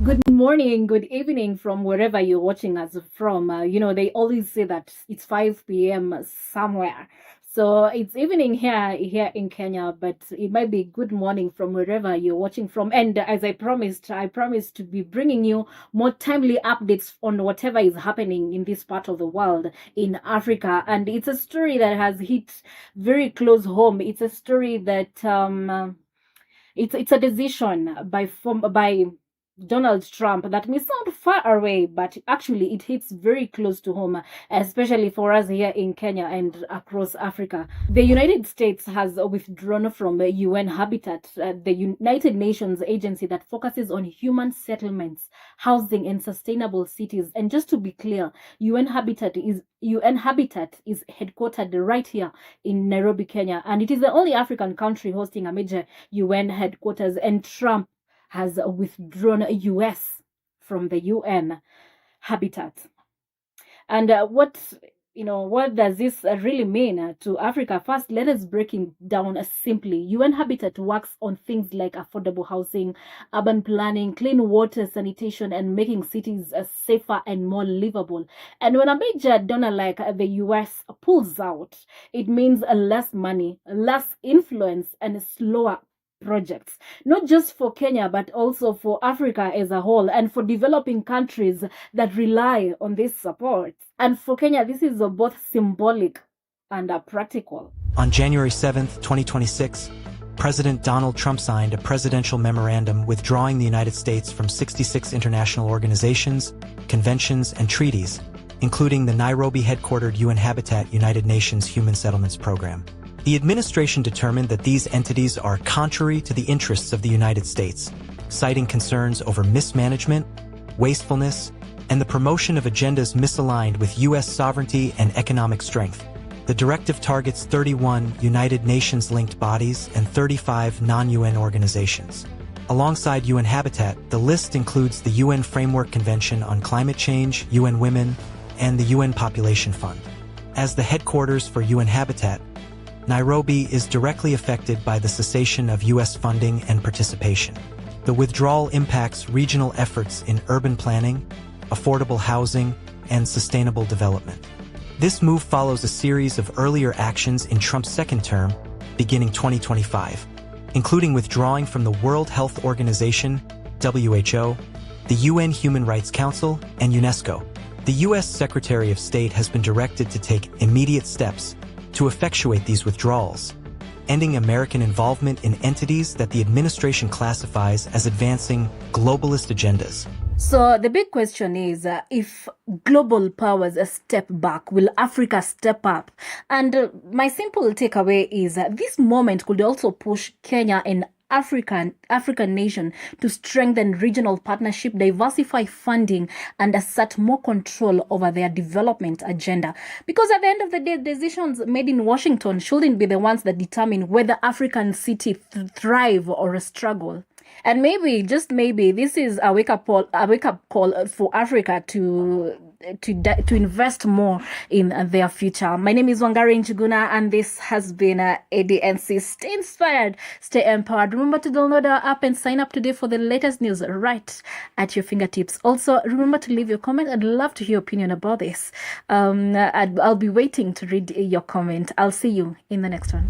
Good morning, good evening from wherever you're watching us from. They always say that it's 5 p.m. somewhere. So it's evening here in Kenya, but it might be good morning from wherever you're watching from. And as I promised to be bringing you more timely updates on whatever is happening in this part of the world, in Africa. And it's a story that has hit very close home. It's a story that it's a decision by Donald Trump that may sound far away, but actually it hits very close to home, especially for us here in Kenya and across Africa. The United States has withdrawn from the UN Habitat, the United Nations agency that focuses on human settlements, housing, and sustainable cities. And just to be clear, UN Habitat is headquartered right here in Nairobi, Kenya, and it is the only African country hosting a major UN headquarters. And Trump has withdrawn US from the UN Habitat. And what does this really mean to Africa? First, let us break it down simply. UN Habitat works on things like affordable housing, urban planning, clean water, sanitation, and making cities safer and more livable. And when a major donor like the US pulls out, it means less money, less influence, and slower projects, not just for Kenya, but also for Africa as a whole, and for developing countries that rely on this support. And for Kenya, this is both symbolic and practical. On January 7th, 2026, President Donald Trump signed a presidential memorandum withdrawing the United States from 66 international organizations, conventions, and treaties, including the Nairobi-headquartered UN Habitat United Nations Human Settlements Program. The administration determined that these entities are contrary to the interests of the United States, citing concerns over mismanagement, wastefulness, and the promotion of agendas misaligned with U.S. sovereignty and economic strength. The directive targets 31 United Nations-linked bodies and 35 non-UN organizations. Alongside UN Habitat, the list includes the UN Framework Convention on Climate Change, UN Women, and the UN Population Fund. As the headquarters for UN Habitat, Nairobi is directly affected by the cessation of U.S. funding and participation. The withdrawal impacts regional efforts in urban planning, affordable housing, and sustainable development. This move follows a series of earlier actions in Trump's second term, beginning 2025, including withdrawing from the World Health Organization, WHO, the UN Human Rights Council, and UNESCO. The U.S. Secretary of State has been directed to take immediate steps to effectuate these withdrawals, ending American involvement in entities that the administration classifies as advancing globalist agendas. So the big question is, if global powers step back, will Africa step up? And my simple takeaway is this moment could also push Kenya and African nation to strengthen regional partnership, diversify funding, and assert more control over their development agenda. Because at the end of the day, decisions made in Washington shouldn't be the ones that determine whether African cities thrive or struggle. And maybe, just maybe, this is a wake-up call for Africa to invest more in their future. My name is Wangari Njuguna, and this has been ADNC. Stay inspired, stay empowered. Remember to download our app and sign up today for the latest news right at your fingertips. Also, remember to leave your comment. I'd love to hear your opinion about this. I'll be waiting to read your comment. I'll see you in the next one.